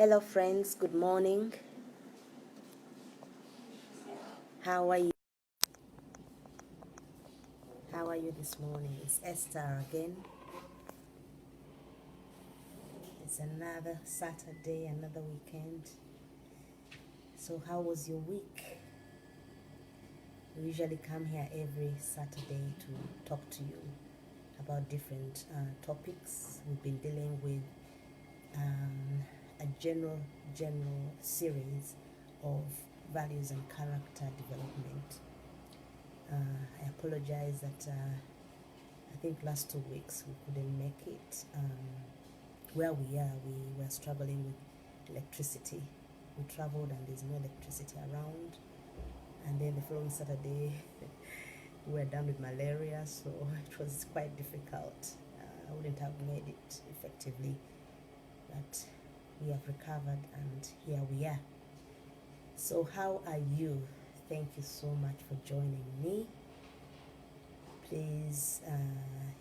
Hello friends, good morning. How are you? How are you this morning? It's Esther again. It's another Saturday, another weekend. So how was your week? We usually come here every Saturday to talk to you about different topics. We've been dealing with a general series of values and character development. I apologize that I think last 2 weeks we couldn't make it. Where we are, we were struggling with electricity. We traveled and there's no electricity around. And then the following Saturday, we were down with malaria, so it was quite difficult. I wouldn't have made it effectively, but we have recovered and here we are. So how are you? Thank you so much for joining me. Please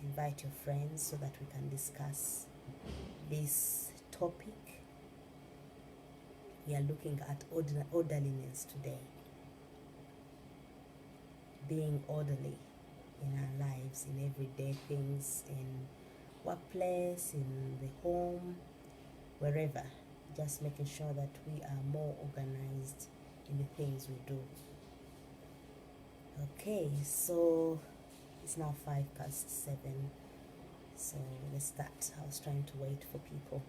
invite your friends so that we can discuss this topic. We are looking at orderliness today. Being orderly in our lives, in everyday things, in workplace, in the home, wherever. Just making sure that we are more organized in the things we do. Okay, so it's now 7:05. So let's start. I was trying to wait for people.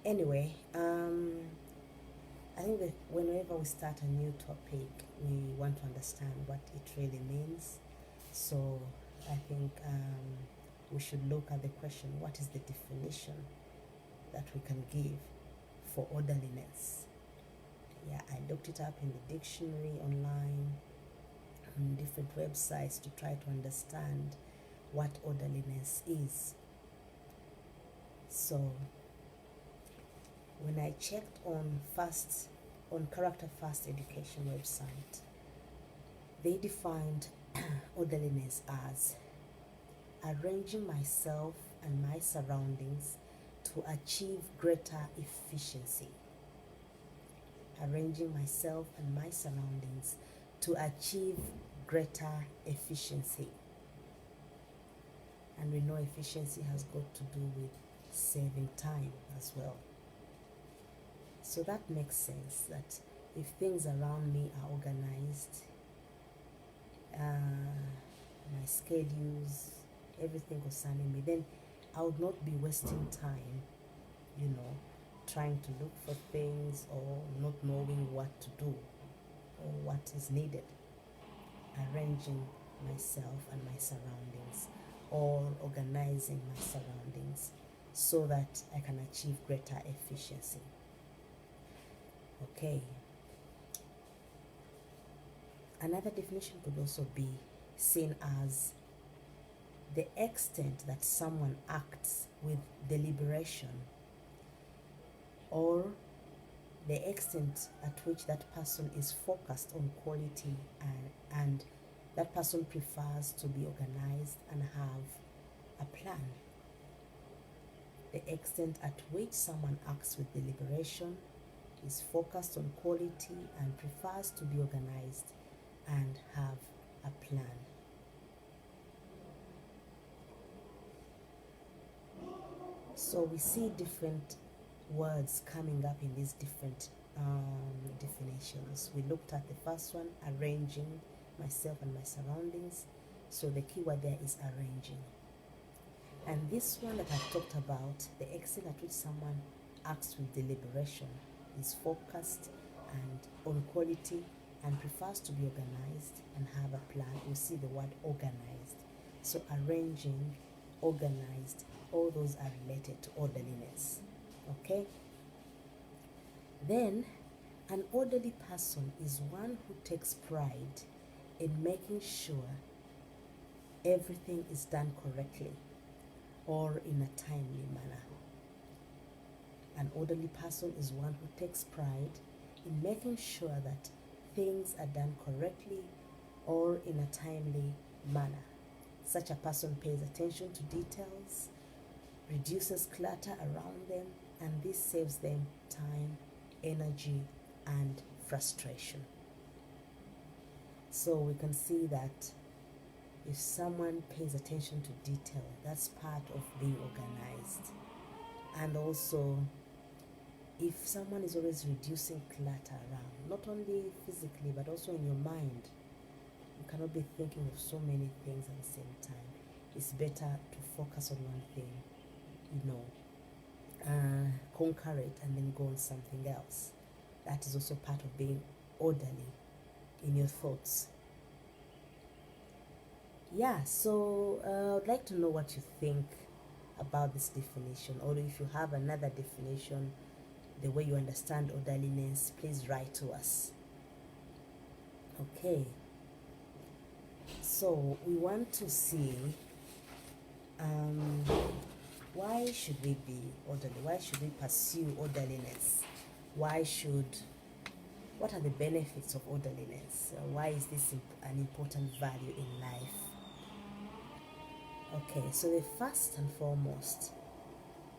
Anyway, I think that whenever we start a new topic, we want to understand what it really means. So I think we should look at the question, what is the definition that we can give for orderliness? Yeah, I looked it up in the dictionary online, on different websites to try to understand what orderliness is. So when I checked on Character Fast Education website, they defined orderliness as arranging myself and my surroundings to achieve greater efficiency. Arranging myself and my surroundings to achieve greater efficiency. And we know efficiency has got to do with saving time as well. So that makes sense, that if things around me are organized, my schedules, everything concerning me, then I would not be wasting time, trying to look for things or not knowing what to do or what is needed. Arranging myself and my surroundings, or organizing my surroundings so that I can achieve greater efficiency. Okay. Another definition could also be seen as the extent that someone acts with deliberation, or the extent at which that person is focused on quality and that person prefers to be organized and have a plan. The extent at which someone acts with deliberation, is focused on quality and prefers to be organized and have a plan. So we see different words coming up in these different definitions. We looked at the first one, arranging myself and my surroundings. So the key word there is arranging. And this one that I've talked about, the extent at which someone acts with deliberation, is focused and on quality and prefers to be organized and have a plan. You see the word organized. So arranging, organized, all those are related to orderliness. Okay? Then, an orderly person is one who takes pride in making sure everything is done correctly or in a timely manner. An orderly person is one who takes pride in making sure that things are done correctly or in a timely manner. Such a person pays attention to details, reduces clutter around them, and this saves them time, energy, and frustration. So we can see that if someone pays attention to detail, that's part of being organized. And also, if someone is always reducing clutter around, not only physically but also in your mind, you cannot be thinking of so many things at the same time. It's better to focus on one thing, conquer it and then go on something else. That is also part of being orderly in your thoughts. Yeah, so I'd like to know what you think about this definition, or if you have another definition, the way you understand orderliness, please write to us. Okay, so we want to see why should we be orderly? Why should we pursue orderliness? What are the benefits of orderliness? Why is this an important value in life? Okay, so the first and foremost,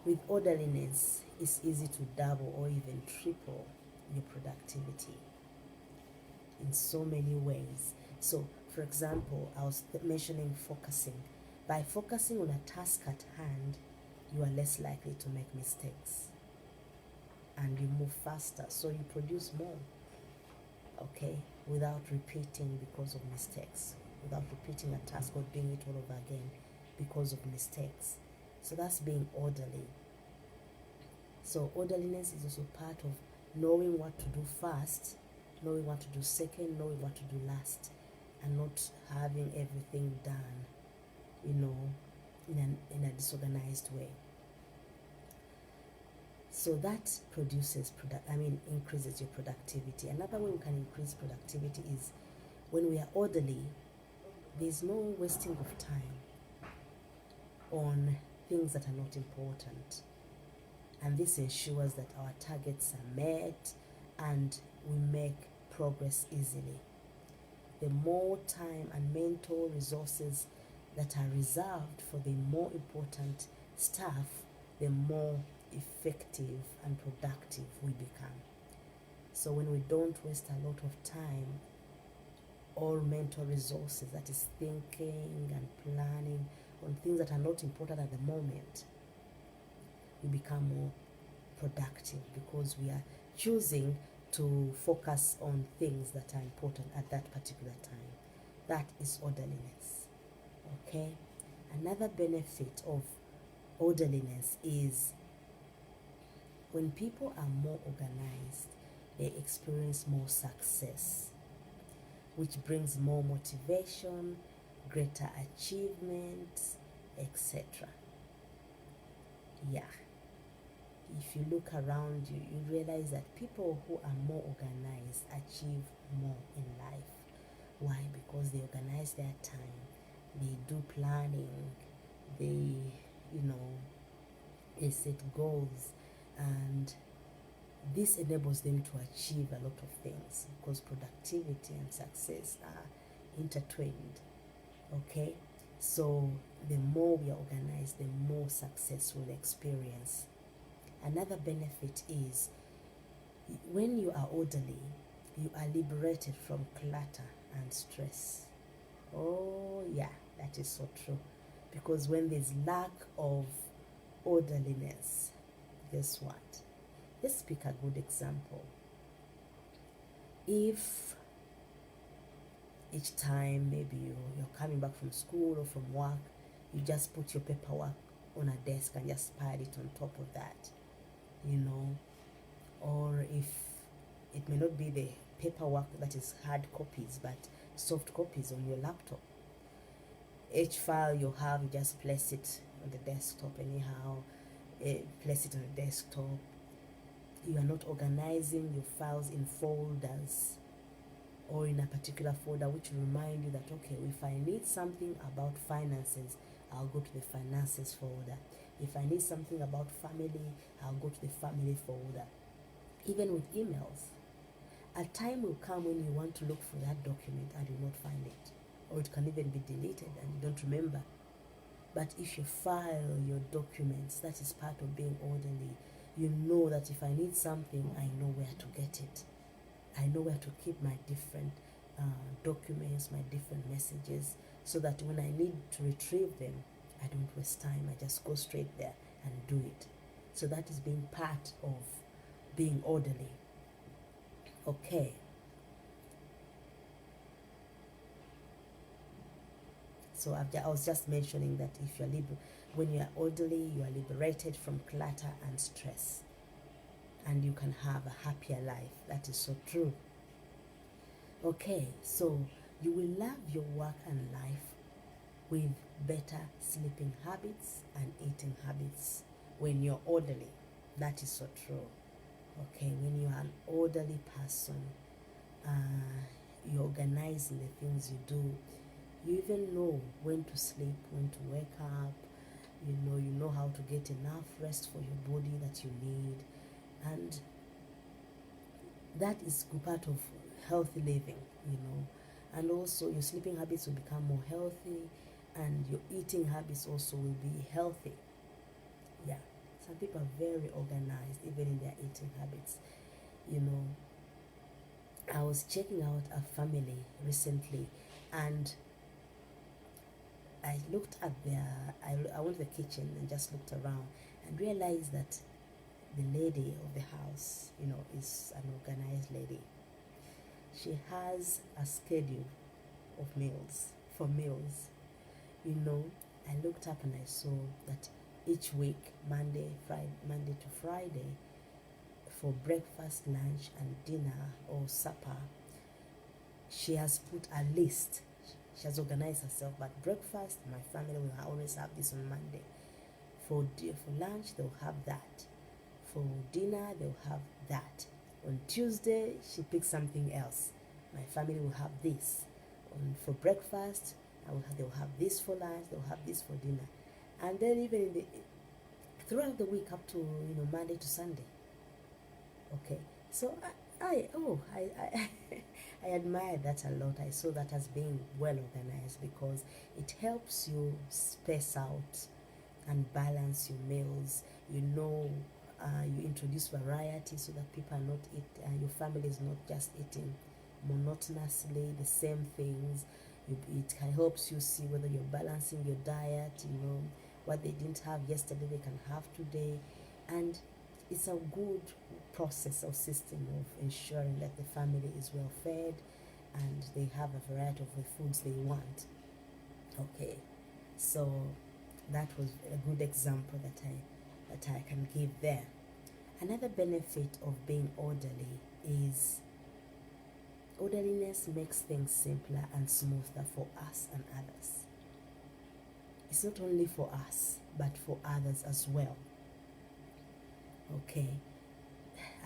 with orderliness, it's easy to double or even triple your productivity in so many ways. So, for example, I was mentioning focusing. By focusing on a task at hand, you are less likely to make mistakes and you move faster, so you produce more, okay, without repeating because of mistakes, without repeating a task or doing it all over again because of mistakes. So that's being orderly. So orderliness is also part of knowing what to do first, knowing what to do second, knowing what to do last, and not having everything done, in a disorganized way. So that increases your productivity. Another way we can increase productivity is when we are orderly, there's no wasting of time on things that are not important. And this ensures that our targets are met and we make progress easily. The more time and mental resources that are reserved for the more important stuff, the more effective and productive we become. So when we don't waste a lot of time or mental resources, that is thinking and planning on things that are not important at the moment, we become more productive because we are choosing to focus on things that are important at that particular time. That is orderliness. Okay? Another benefit of orderliness is when people are more organized, they experience more success, which brings more motivation, greater achievements, etc. Yeah. If you look around you, you realize that people who are more organized achieve more in life. Why? Because they organize their time, they do planning, they set goals, and this enables them to achieve a lot of things because productivity and success are intertwined. Okay, so the more we are organized, the more success we'll experience. Another benefit is when you are orderly, you are liberated from clutter and stress. Oh yeah, that is so true. Because when there's lack of orderliness, guess what? Let's pick a good example. If each time maybe you're coming back from school or from work, you just put your paperwork on a desk and just pile it on top of that, or if it may not be the paperwork that is hard copies but soft copies on your laptop, each file you have, you just place it on the desktop anyhow, place it on the desktop. You are not organizing your files in folders or in a particular folder, which will remind you that, okay, if I need something about finances, I'll go to the finances folder. If I need something about family, I'll go to the family folder. Even with emails, a time will come when you want to look for that document and you will not find it, or it can even be deleted and you don't remember. But if you file your documents, that is part of being orderly. You know that if I need something, I know where to get it. I know where to keep my different documents, my different messages, so that when I need to retrieve them, I don't waste time. I just go straight there and do it. So that is being part of being orderly. Okay. So I was just mentioning that if you're when you are orderly, you are liberated from clutter and stress, and you can have a happier life. That is so true. Okay, so you will love your work and life with better sleeping habits and eating habits when you're orderly. That is so true. Okay, when you are an orderly person, you organize in the things you do. You even know when to sleep, when to wake up. You know how to get enough rest for your body that you need, and that is part of healthy living. And also your sleeping habits will become more healthy, and your eating habits also will be healthy. Yeah, some people are very organized even in their eating habits. I was checking out a family recently, and I looked at I went to the kitchen and just looked around and realized that the lady of the house, is an organized lady. She has a schedule of meals, for meals. I looked up and I saw that each week, Monday to Friday, for breakfast, lunch, and dinner or supper, she has put a list. She has organized herself. But breakfast, my family will always have this on Monday. For lunch, they'll have that. For dinner, they'll have that. On Tuesday, she picks something else. My family will have this. For breakfast, they'll have this for lunch, they'll have this for dinner. And then even throughout the week up to Monday to Sunday. Okay, so I I admire that a lot. I saw that as being well organized, because it helps you space out and balance your meals. You introduce variety so that people are not your family is not just eating monotonously the same things. It helps you see whether you're balancing your diet. What they didn't have yesterday, they can have today. And it's a good process or system of ensuring that the family is well fed and they have a variety of the foods they want. Okay, so that was a good example that I can give there. Another benefit of being orderly is orderliness makes things simpler and smoother for us and others. It's not only for us, but for others as well. Okay,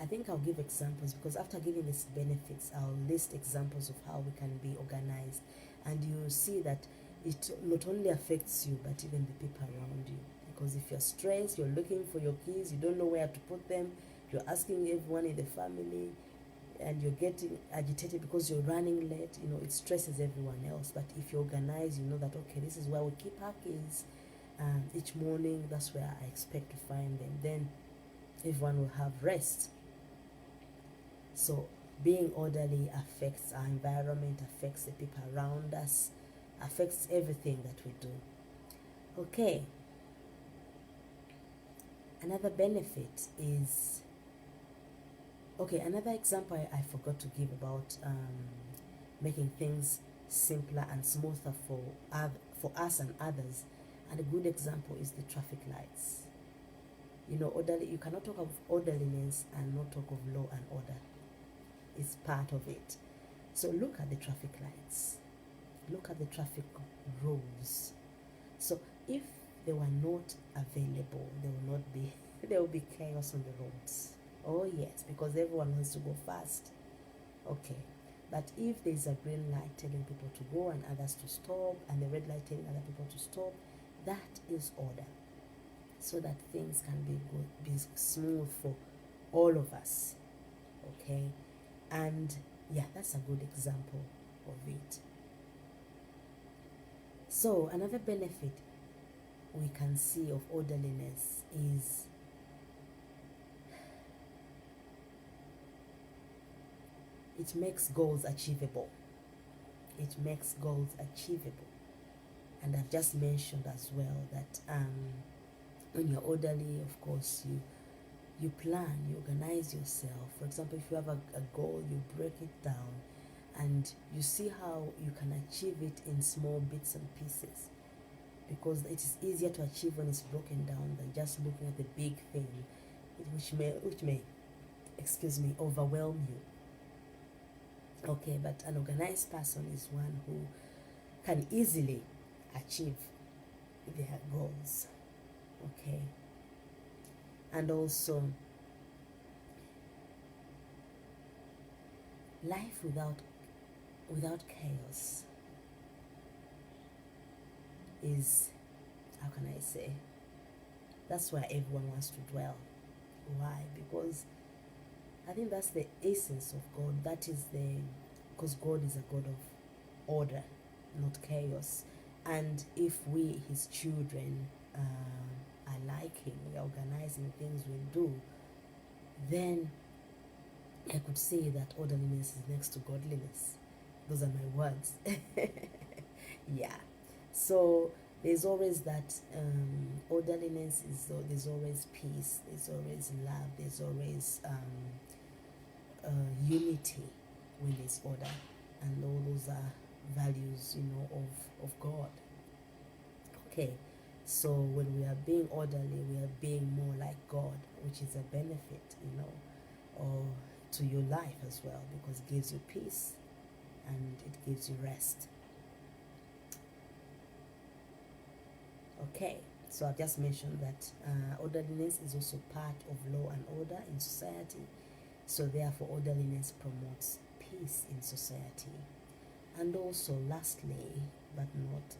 I think I'll give examples, because after giving these benefits, I'll list examples of how we can be organized, and you'll see that it not only affects you, but even the people around you. Because if you're stressed, you're looking for your keys, you don't know where to put them, you're asking everyone in the family, and you're getting agitated because you're running late, it stresses everyone else. But if you organize, you know that, okay, this is where we keep our keys, each morning, that's where I expect to find them. Then everyone will have rest. So being orderly affects our environment, affects the people around us, affects everything that we do. Okay. Another benefit is, another example I forgot to give about making things simpler and smoother for us and others. And a good example is the traffic lights. You cannot talk of orderliness and not talk of law and order. It's part of it. So look at the traffic lights. Look at the traffic rules. So if they were not available, there will be chaos on the roads. Oh yes, because everyone wants to go fast. Okay. But if there's a green light telling people to go and others to stop, and the red light telling other people to stop, that is order. So that things can be smooth for all of us. Okay. And yeah, that's a good example of it. So another benefit we can see of orderliness is it makes goals achievable. It makes goals achievable. And I've just mentioned as well that when you're orderly, of course, you plan, you organize yourself. For example, if you have a goal, you break it down and you see how you can achieve it in small bits and pieces, because it is easier to achieve when it's broken down than just looking at the big thing, which may overwhelm you. Okay, but an organized person is one who can easily achieve their goals. Okay, and also life without chaos is, how can I say, that's where everyone wants to dwell. Why? Because I think that's the essence of God. Because God is a God of order, not chaos. And if we, his children, are like him, we are organizing things we do, then I could say that orderliness is next to godliness. Those are my words. Yeah. So there's always that orderliness there's always peace, there's always love, there's always unity when there's order, and all those are values, of God. Okay, so when we are being orderly, we are being more like God, which is a benefit, or to your life as well, because it gives you peace and it gives you rest. Okay, so I've just mentioned that orderliness is also part of law and order in society. So therefore, orderliness promotes peace in society. And also, lastly, but not,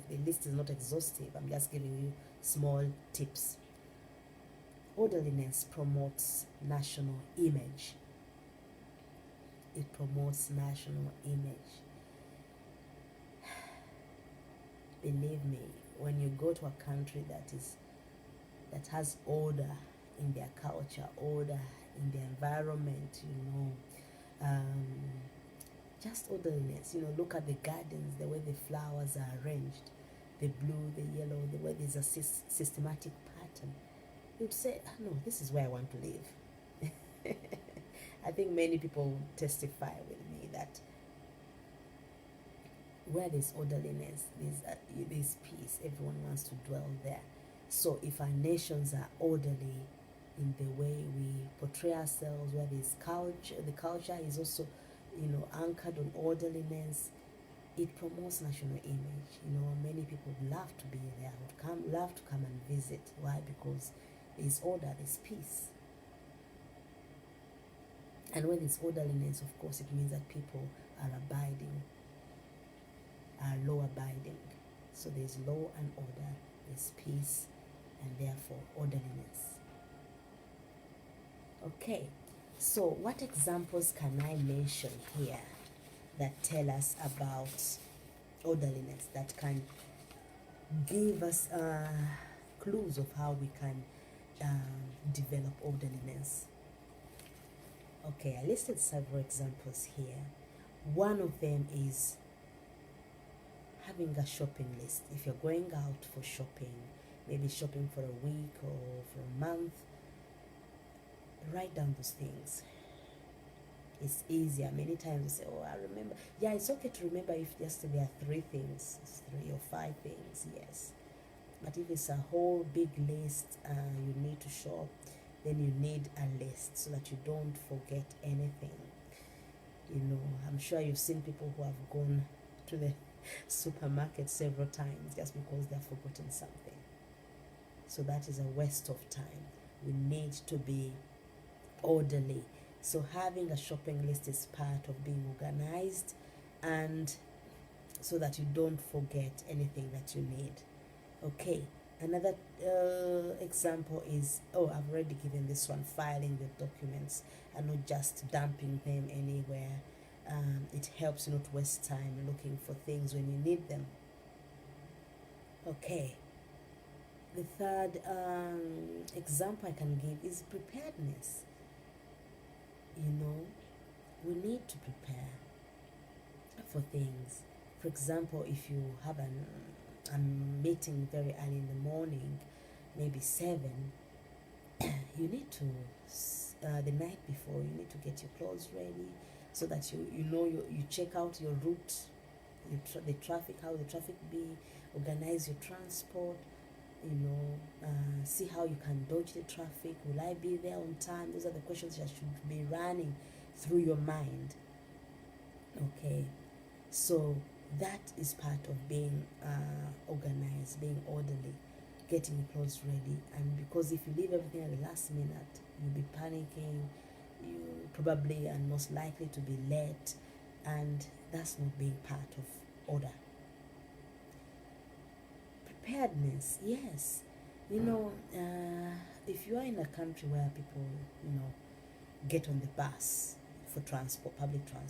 the list is not exhaustive. I'm just giving you small tips. Orderliness promotes national image. It promotes national image. Believe me, when you go to a country that has order in their culture, order in their environment, just orderliness. Look at the gardens, the way the flowers are arranged, the blue, the yellow, the way there's a systematic pattern. You'd say, no, this is where I want to live. I think many people would testify with me that where there's orderliness, there's peace. Everyone wants to dwell there. So if our nations are orderly in the way we portray ourselves, where there's culture, the culture is also, anchored on orderliness, it promotes national image. Many people love to be there, love to come and visit. Why? Because there's order, there's peace. And when there's orderliness, of course, it means that people are law abiding. So there's law and order, there's peace, and therefore orderliness. Okay, so what examples can I mention here that tell us about orderliness, that can give us clues of how we can develop orderliness? Okay, I listed several examples here. One of them is having a shopping list. If you're going out for shopping, maybe shopping for a week or for a month, write down those things. It's easier. Many times you say, oh, I remember. Yeah, it's okay to remember if just there are 3 things, 3 or 5 things, yes. But if it's a whole big list, you need to shop, then you need a list so that you don't forget anything. I'm sure you've seen people who have gone to the supermarket several times just because they've forgotten something. So that is a waste of time. We need to be orderly. So having a shopping list is part of being organized, and so that you don't forget anything that you need. Okay, another example is, I've already given this one, filing the documents and not just dumping them anywhere. It helps you not waste time looking for things when you need them. Okay, the third example I can give is preparedness. we need to prepare for things. For example, if you have a meeting very early in the morning, maybe 7, you need to, the night before, you need to get your clothes ready so that you check out your route, the traffic, how the traffic be, organize your transport, see how you can dodge the traffic. Will I be there on time? Those are the questions that should be running through your mind. Okay, so that is part of being organized, being orderly, getting your clothes ready. And because if you leave everything at the last minute, you'll be panicking, you probably and most likely to be late, and that's not being part of order. Preparedness, yes. If you are in a country where people, get on the bus for transport, public transport,